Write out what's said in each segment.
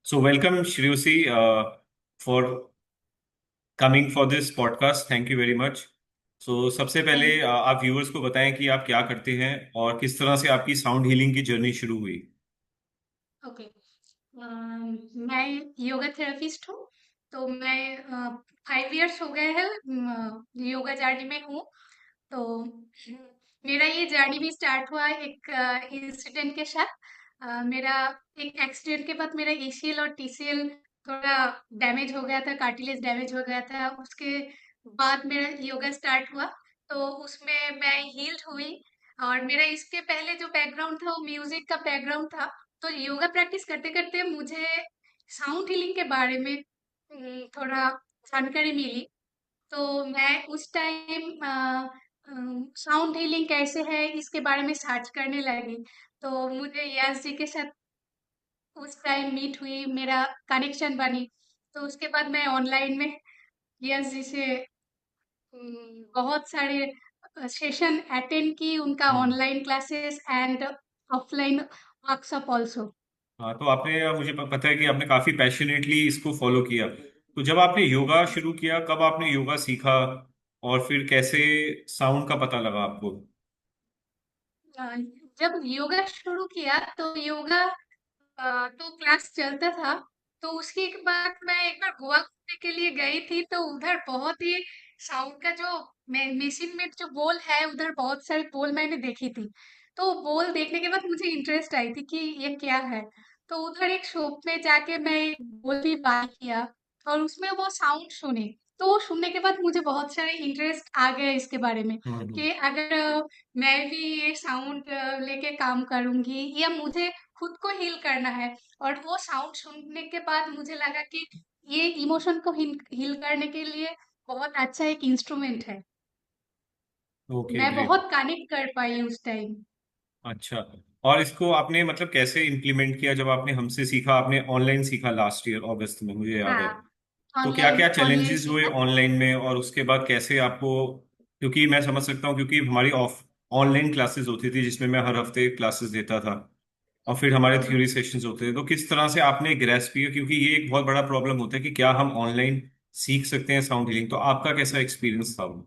So welcome Shrusi for coming for this podcast. Thank you very much. So सबसे पहले thank आप viewers को बताएं कि आप क्या करते हैं और किस तरह से आपकी साउंड हीलिंग की जर्नी शुरू हुई। ओके। मैं योगा थेरेपिस्ट हूँ। तो मैं 5 इयर्स हो गए हैं योगा जर्नी में हूँ। तो मेरा ये जर्नी भी स्टार्ट हुआ एक इंसिडेंट के साथ। मेरा एक एक्सीडेंट के बाद मेरा एसीएल और टीसीएल थोड़ा डैमेज हो गया था, कार्टिलेज डैमेज हो गया था। उसके बाद मेरा योगा स्टार्ट हुआ। तो उसमें मैं हील्ड हुई। और मेरा इसके पहले जो बैकग्राउंड था वो म्यूजिक का बैकग्राउंड था। तो योगा प्रैक्टिस करते करते मुझे साउंड हीलिंग के बारे में थोड़ा जानकारी मिली। तो मैं उस टाइम साउंड हीलिंग कैसे है इसके बारे में सर्च करने लगी। तो मुझे यश जी के साथ उस टाइम मीट हुई, मेरा कनेक्शन बनी। तो उसके बाद मैं ऑनलाइन में यश जी से बहुत सारे सेशन अटेंड की, उनका हम्म। Online classes and offline workshop also. हाँ, तो आपने मुझे पता है कि आपने काफी पैशनेटली इसको फॉलो किया। तो जब आपने योगा शुरू किया, कब आपने योगा सीखा और फिर कैसे साउंड का पता लगा आपको? अ, जब योगा शुरू किया तो योगा तो क्लास चलता था। तो उसके बाद मैं एक बार गोवा घूमने के लिए गई थी। तो उधर बहुत ही साउंड का जो मशीन में जो बॉल है, उधर बहुत सारे बॉल मैंने देखी थी। तो बॉल देखने के बाद मुझे इंटरेस्ट आई थी कि ये क्या है। तो उधर एक शॉप में जाके मैं एक बॉल भी बाय किया और उसमें वो साउंड सुने। तो वो सुनने के बाद मुझे बहुत सारे इंटरेस्ट आ गया इसके बारे में हम्म। कि अगर मैं भी ये साउंड लेके काम करूंगी या मुझे खुद को हील करना है। और वो साउंड सुनने के बाद मुझे लगा कि ये इमोशन को हील करने के लिए बहुत अच्छा एक इंस्ट्रूमेंट है। ओके, मैं ग्रेट। बहुत कनेक्ट कर पाई उस टाइम। अच्छा, और इसको आपने मतलब कैसे इम्प्लीमेंट किया? जब आपने हमसे सीखा, आपने ऑनलाइन सीखा लास्ट ईयर अगस्त में, मुझे याद है। हाँ, तो क्या ऑनलाइन क्या ऑनलाइन चैलेंजेस हुए सीखा। ऑनलाइन में, और उसके बाद कैसे आपको, क्योंकि मैं समझ सकता हूँ क्योंकि हमारी ऑफ ऑनलाइन क्लासेस होती थी जिसमें मैं हर हफ्ते क्लासेस देता था, और फिर हमारे हम्म। थ्योरी सेशंस होते थे। तो किस तरह से आपने ग्रेस्प किया, क्योंकि ये एक बहुत बड़ा प्रॉब्लम होता है कि क्या हम ऑनलाइन सीख सकते हैं साउंड हीलिंग? तो आपका कैसा एक्सपीरियंस था वो?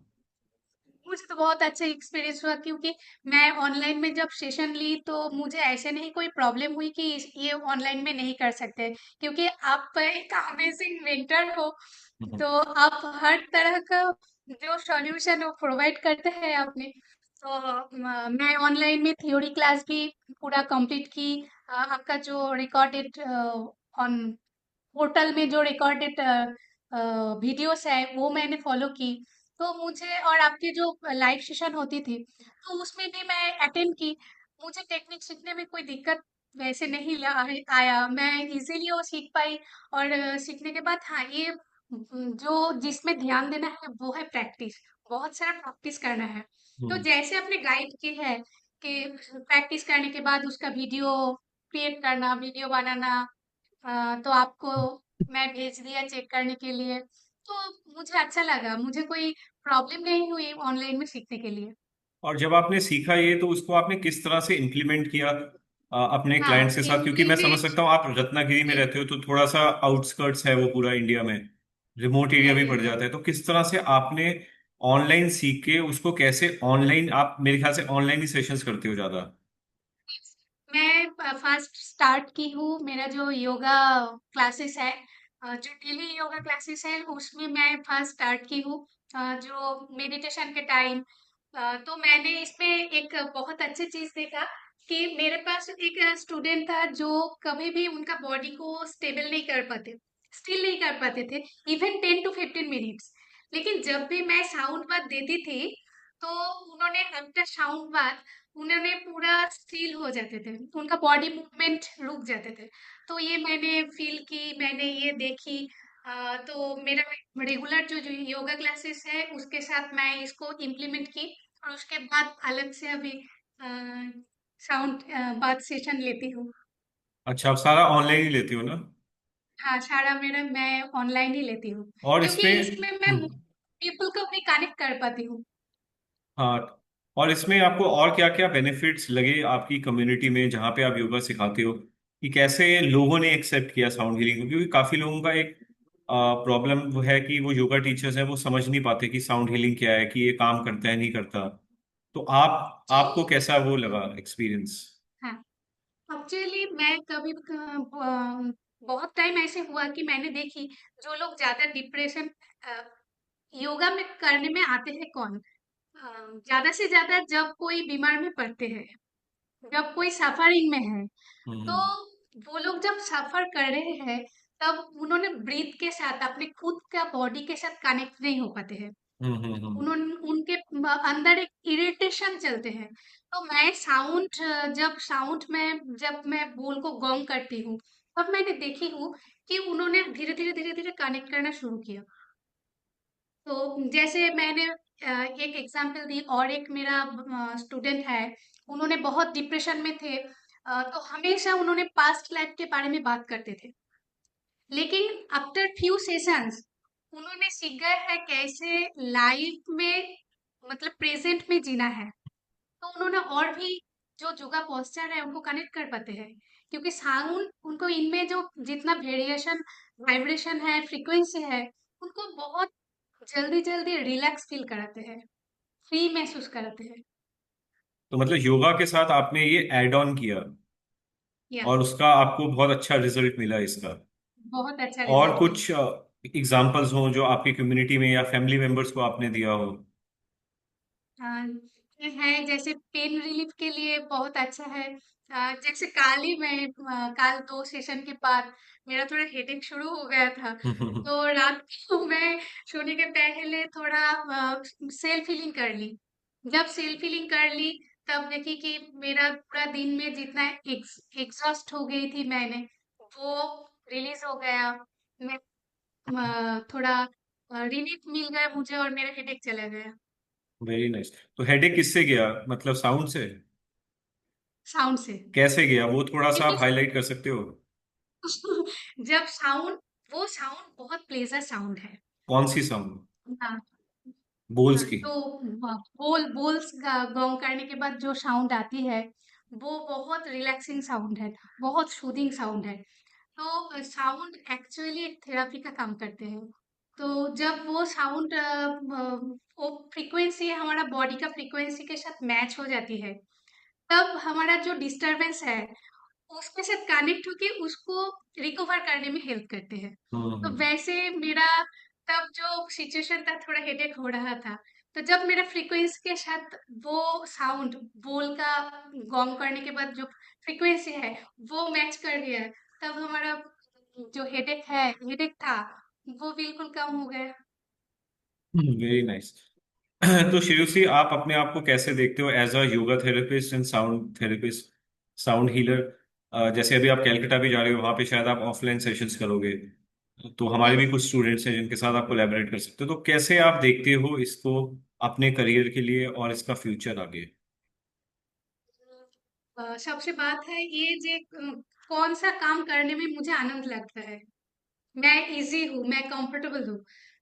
मुझे तो बहुत अच्छा एक्सपीरियंस हुआ क्योंकि मैं ऑनलाइन में जब सेशन ली तो मुझे ऐसे नहीं कोई प्रॉब्लम हुई कि ये ऑनलाइन में नहीं कर सकते। क्योंकि आप एक अमेजिंग मेंटर हो। हम्म। तो आप हर तरह का जो सॉल्यूशन वो प्रोवाइड करते हैं आपने। तो मैं ऑनलाइन में थ्योरी क्लास भी पूरा कंप्लीट की। आपका जो रिकॉर्डेड ऑन पोर्टल में जो रिकॉर्डेड वीडियोस है वो मैंने फॉलो की। तो मुझे और आपकी जो लाइव सेशन होती थी तो उसमें भी मैं अटेंड की। मुझे टेक्निक सीखने में कोई दिक्कत वैसे नहीं आया, मैं इजीली वो सीख पाई। और सीखने के बाद हाँ, ये जो जिसमें ध्यान देना है वो है प्रैक्टिस। बहुत सारा प्रैक्टिस करना है। तो हम्म। जैसे आपने गाइड की है कि प्रैक्टिस करने के बाद उसका वीडियो क्रिएट करना, वीडियो बनाना, तो आपको मैं भेज दिया चेक करने के लिए। तो मुझे अच्छा लगा, मुझे कोई प्रॉब्लम नहीं हुई ऑनलाइन में सीखने के लिए। और जब आपने सीखा ये, तो उसको आपने किस तरह से इम्प्लीमेंट किया अपने क्लाइंट्स हाँ, के साथ? क्योंकि मैं समझ इम्प्लीमेंट। सकता हूँ आप रत्नागिरी में जी। रहते हो, तो थोड़ा सा आउटस्कर्ट्स है वो पूरा इंडिया में, रिमोट एरिया भी हम्म। पड़ जाता है। तो किस तरह से आपने ऑनलाइन सीख के उसको कैसे ऑनलाइन, आप मेरे ख्याल से ऑनलाइन ही सेशंस करते हो ज्यादा। मैं फर्स्ट स्टार्ट की हूँ। मेरा जो योगा क्लासेस है, जो डेली योगा क्लासेस है उसमें मैं फर्स्ट स्टार्ट की हूँ। जो मेडिटेशन के टाइम, तो मैंने इसमें एक बहुत अच्छी चीज देखा कि मेरे पास एक स्टूडेंट था जो कभी भी उनका बॉडी को स्टेबल नहीं कर पाते, स्टिल नहीं कर पाते थे, इवन 10 to 15 मिनट्स। लेकिन जब भी मैं साउंड बात देती थी तो उन्होंने आफ्टर साउंड बात उन्होंने पूरा स्टिल हो जाते थे, उनका बॉडी मूवमेंट रुक जाते थे। तो ये मैंने फील की, मैंने ये देखी। तो मेरा रेगुलर जो योगा क्लासेस है उसके साथ मैं इसको इम्प्लीमेंट की। और उसके बाद अलग से अभी साउंड बाथ सेशन लेती हूँ। अच्छा, आप सारा ऑनलाइन ही लेती हो ना? हाँ, सारा मेरा मैं ऑनलाइन ही लेती हूँ और क्योंकि इसमें इसमें मैं पीपल को भी कनेक्ट कर पाती हूँ। हाँ, और इसमें आपको और क्या क्या बेनिफिट्स लगे आपकी कम्युनिटी में जहाँ पे आप योगा सिखाते हो? कि कैसे लोगों ने एक्सेप्ट किया साउंड हीलिंग को, क्योंकि काफी लोगों का एक प्रॉब्लम वो है कि वो योगा टीचर्स हैं, वो समझ नहीं पाते कि साउंड हीलिंग क्या है, कि ये काम करता है नहीं करता। तो आप जी। आपको कैसा वो लगा एक्सपीरियंस? हाँ, एक्चुअली मैं कभी बहुत टाइम ऐसे हुआ कि मैंने देखी जो लोग ज्यादा डिप्रेशन योगा में करने में आते हैं कौन, ज्यादा से ज्यादा जब कोई बीमार में पड़ते हैं, जब कोई सफरिंग में है, तो हम्म वो लोग जब सफर कर रहे हैं तब उन्होंने ब्रीथ के साथ अपने खुद का बॉडी के साथ कनेक्ट नहीं हो पाते हैं। उन्होंने उनके अंदर एक इरिटेशन चलते हैं। तो मैं साउंड, जब मैं बोल को गॉन्ग करती हूँ, तब मैंने देखी हूँ कि उन्होंने धीरे धीरे कनेक्ट करना शुरू किया। तो जैसे मैंने एक एग्जांपल दी, और एक मेरा स्टूडेंट है, उन्होंने बहुत डिप्रेशन में थे। तो हमेशा उन्होंने पास्ट लाइफ के बारे में बात करते थे, लेकिन आफ्टर फ्यू सेशंस उन्होंने सीख गए हैं कैसे लाइफ में, मतलब प्रेजेंट में जीना है। तो उन्होंने और भी जो योगा पोस्चर है उनको कनेक्ट कर पाते हैं, क्योंकि साउंड उनको इनमें जो जितना वेरिएशन, वाइब्रेशन है, फ्रीक्वेंसी है, उनको बहुत जल्दी जल्दी रिलैक्स फील कराते हैं, फ्री महसूस कराते हैं। तो मतलब योगा के साथ आपने ये ऐड ऑन किया, या और उसका आपको बहुत अच्छा रिजल्ट मिला इसका। बहुत अच्छा और रिजल्ट मिला। कुछ एग्जाम्पल्स हो जो आपकी कम्युनिटी में या फैमिली मेंबर्स को आपने दिया हो? हाँ, ये है जैसे पेन रिलीफ के लिए बहुत अच्छा है। जैसे काल ही मैं काल 2 सेशन के बाद मेरा थोड़ा हेडेक शुरू हो गया था। तो रात को मैं सोने के पहले थोड़ा सेल्फ हीलिंग कर ली। जब सेल्फ हीलिंग कर ली, तब देखी कि मेरा पूरा दिन में जितना एग्जॉस्ट हो गई थी मैंने, वो रिलीज हो गया। मैं थोड़ा रिलीफ मिल गया मुझे और मेरा हेडेक चला गया। Very nice. तो हेडेक किससे गया, मतलब साउंड से? साउंड से। कैसे गया, वो थोड़ा सा क्योंकि आप हाईलाइट कर सकते हो? जब साउंड, वो साउंड बहुत प्लेजर साउंड है। कौन सी साउंड? हाँ, बोल्स हाँ, की? तो बोल्स गॉन्ग करने के बाद जो साउंड आती है, वो बहुत रिलैक्सिंग साउंड है, बहुत सूदिंग साउंड है। तो साउंड एक्चुअली एक थेरेपी का काम करते हैं। तो जब वो साउंड, वो फ्रीक्वेंसी हमारा बॉडी का फ्रीक्वेंसी के साथ मैच हो जाती है, तब हमारा जो डिस्टरबेंस है उसके साथ कनेक्ट होके उसको रिकवर करने में हेल्प करते हैं। तो हम्म। वैसे मेरा तब जो सिचुएशन था, थोड़ा हेडेक हो रहा था, तो जब मेरा फ्रीक्वेंसी के साथ वो साउंड, बोल का गॉन्ग करने के बाद जो फ्रीक्वेंसी है वो मैच कर गया, तब हमारा जो हेडेक था, वो बिल्कुल कम हो गया। Very nice. तो श्रेयुषी, आप अपने आप को कैसे देखते हो as a yoga therapist and sound therapist, sound healer? जैसे अभी आप कैलकाटा भी जा रहे हो, वहां पे शायद आप ऑफलाइन सेशंस करोगे, तो हमारे भी यस। कुछ स्टूडेंट्स हैं जिनके साथ आप कोलैबोरेट कर सकते हो। तो कैसे आप देखते हो इसको अपने करियर के लिए और इसका फ्यूचर आगे? सबसे बात है ये जे कौन सा काम करने में मुझे आनंद लगता है, मैं इजी हूँ, मैं कंफर्टेबल हूँ।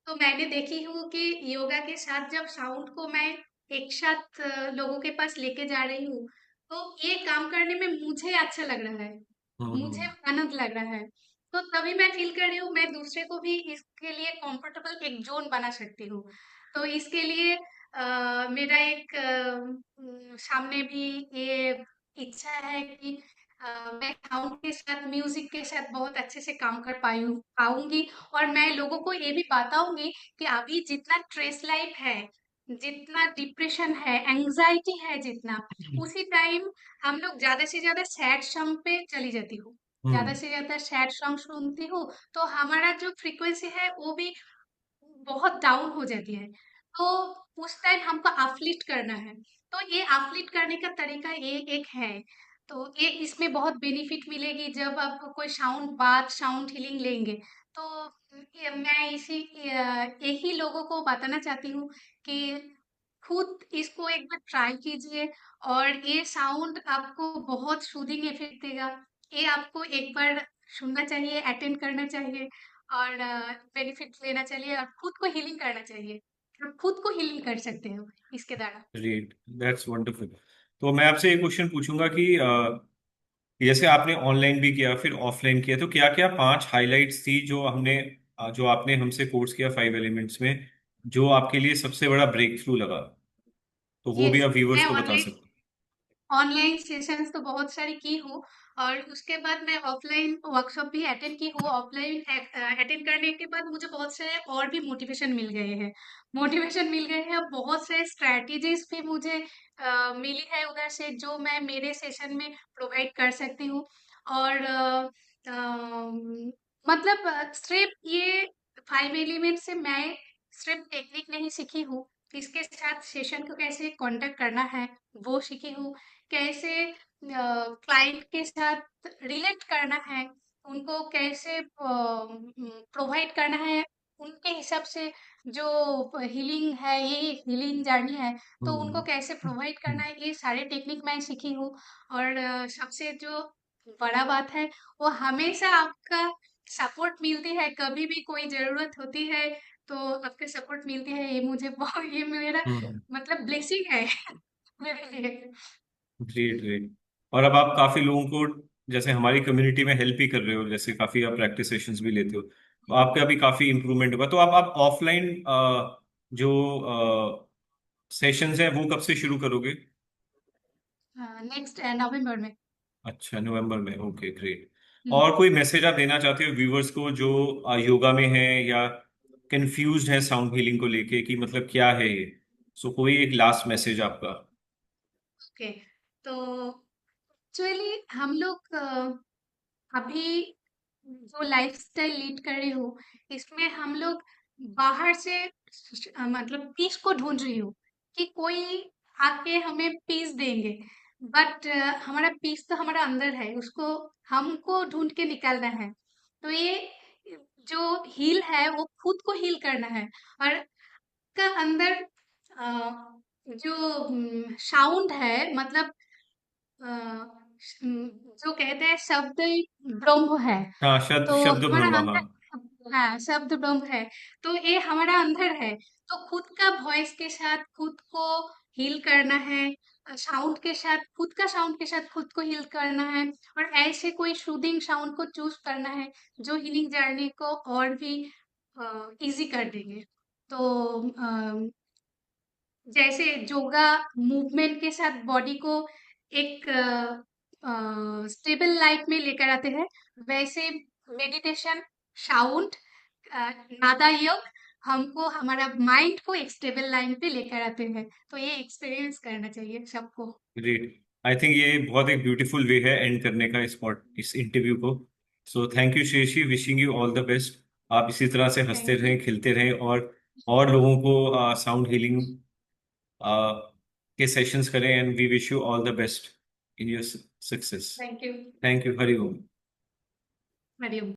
तो मैंने देखी हूँ कि योगा के साथ जब साउंड को मैं एक साथ लोगों के पास लेके जा रही हूँ, तो ये काम करने में मुझे अच्छा लग रहा है, मुझे हम्म आनंद लग रहा है। तो तभी मैं फील कर रही हूँ मैं दूसरे को भी इसके लिए कंफर्टेबल एक जोन बना सकती हूँ। तो इसके लिए मेरा एक सामने भी ये इच्छा है कि मैं साउंड के साथ, म्यूजिक के साथ बहुत अच्छे से काम कर पाऊंगी। और मैं लोगों को ये भी बताऊंगी कि अभी जितना स्ट्रेस लाइफ है, जितना डिप्रेशन है, एंजाइटी है, जितना उसी टाइम हम लोग ज्यादा से ज्यादा सैड सॉन्ग पे चली जाती हूँ, ज्यादा हम्म से ज्यादा सैड सॉन्ग सुनती हूँ, तो हमारा जो फ्रीक्वेंसी है वो भी बहुत डाउन हो जाती है। तो उस टाइम हमको अपलिफ्ट करना है। तो ये अपलिफ्ट करने का तरीका ये एक है। तो ये इसमें बहुत बेनिफिट मिलेगी जब आप कोई साउंड हीलिंग लेंगे। तो मैं यही लोगों को बताना चाहती हूँ कि खुद इसको एक बार ट्राई कीजिए, और ये साउंड आपको बहुत सूदिंग इफेक्ट देगा। ये आपको एक बार सुनना चाहिए, अटेंड करना चाहिए, और बेनिफिट लेना चाहिए, और खुद को हीलिंग करना चाहिए। आप खुद को हीलिंग कर सकते हो इसके द्वारा। Great, that's wonderful. तो मैं आपसे एक क्वेश्चन पूछूंगा कि जैसे आपने ऑनलाइन भी किया फिर ऑफलाइन किया, तो क्या क्या 5 हाइलाइट्स थी जो हमने जो आपने हमसे कोर्स किया 5 एलिमेंट्स में, जो आपके लिए सबसे बड़ा ब्रेक थ्रू लगा, तो वो भी यस, आप व्यूवर्स मैं को बता ऑनलाइन सकते ऑनलाइन सेशंस तो बहुत सारी की हूँ, और उसके बाद मैं ऑफलाइन वर्कशॉप भी अटेंड की हूँ। ऑफलाइन अटेंड करने के बाद मुझे बहुत सारे और भी मोटिवेशन मिल गए हैं। बहुत सारे स्ट्रेटजीज भी मुझे मिली है उधर से, जो मैं मेरे सेशन में प्रोवाइड कर सकती हूँ। और मतलब सिर्फ ये 5 एलिमेंट से मैं सिर्फ टेक्निक नहीं सीखी हूँ, इसके साथ सेशन को कैसे कांटेक्ट करना है वो सीखी हूँ। कैसे क्लाइंट के साथ रिलेट करना है, उनको कैसे प्रोवाइड करना है उनके हिसाब से। जो हीलिंग है, ये हीलिंग जर्नी है, तो उनको कैसे प्रोवाइड करना है, ये सारे टेक्निक मैं सीखी हूँ। और सबसे जो बड़ा बात है, वो हमेशा आपका सपोर्ट मिलती है। कभी भी कोई जरूरत होती है तो आपके सपोर्ट मिलती है, ये मुझे बहुत, ये मेरा हैं। मतलब ब्लेसिंग है मेरे लिए। Great great. और अब आप काफी लोगों को जैसे हमारी कम्युनिटी में हेल्प भी कर रहे हो, जैसे काफी आप प्रैक्टिस सेशंस भी लेते हो, तो आपका भी काफी इंप्रूवमेंट होगा। तो आप ऑफलाइन जो सेशंस हैं वो कब से शुरू करोगे? नेक्स्ट नवंबर में। अच्छा, नवंबर में, ओके ग्रेट। हम्म, और कोई मैसेज आप देना चाहते हो व्यूवर्स को जो योगा में है या कंफ्यूज्ड है साउंड हीलिंग को लेके, कि मतलब क्या है ये? सो कोई एक लास्ट मैसेज आपका। ओके। तो एक्चुअली हम लोग अभी जो लाइफस्टाइल लीड कर रही हूँ, इसमें हम लोग बाहर से मतलब पीस को ढूंढ रही हूँ कि कोई आके हमें पीस देंगे। बट हमारा पीस तो हमारा अंदर है, उसको हमको ढूंढ के निकालना है। तो ये जो हील है वो खुद को हील करना है। और का अंदर अ, जो साउंड है, मतलब अ, जो कहते हैं शब्द ही ब्रह्म है। हाँ, शब्द तो शब्द हमारा ब्रह्म, हाँ। अंदर, हाँ, शब्द ब्रह्म है। तो ये हमारा अंदर है। तो खुद का वॉइस के साथ खुद को हील करना है, साउंड के साथ खुद का साउंड के साथ खुद को हील करना है। और ऐसे कोई सूदिंग साउंड को चूज करना है जो हीलिंग जर्नी को और भी इजी कर देंगे। तो जैसे योगा मूवमेंट के साथ बॉडी को एक स्टेबल लाइफ में लेकर आते हैं, वैसे मेडिटेशन, साउंड, नादा योग हमको हमारा माइंड को एक स्टेबल लाइन पे लेकर आते हैं। तो ये एक्सपीरियंस करना चाहिए सबको। ग्रेट। आई थिंक ये बहुत एक ब्यूटीफुल वे है एंड करने का इस इंटरव्यू को। सो थैंक यू शेषी, wishing you all the best. आप इसी तरह से हंसते थैंक यू। रहें, खिलते रहें, और लोगों को साउंड हीलिंग के सेशंस करें, and we wish you all the best in your success. Thank you. Thank you, हरिओम। हरिओम।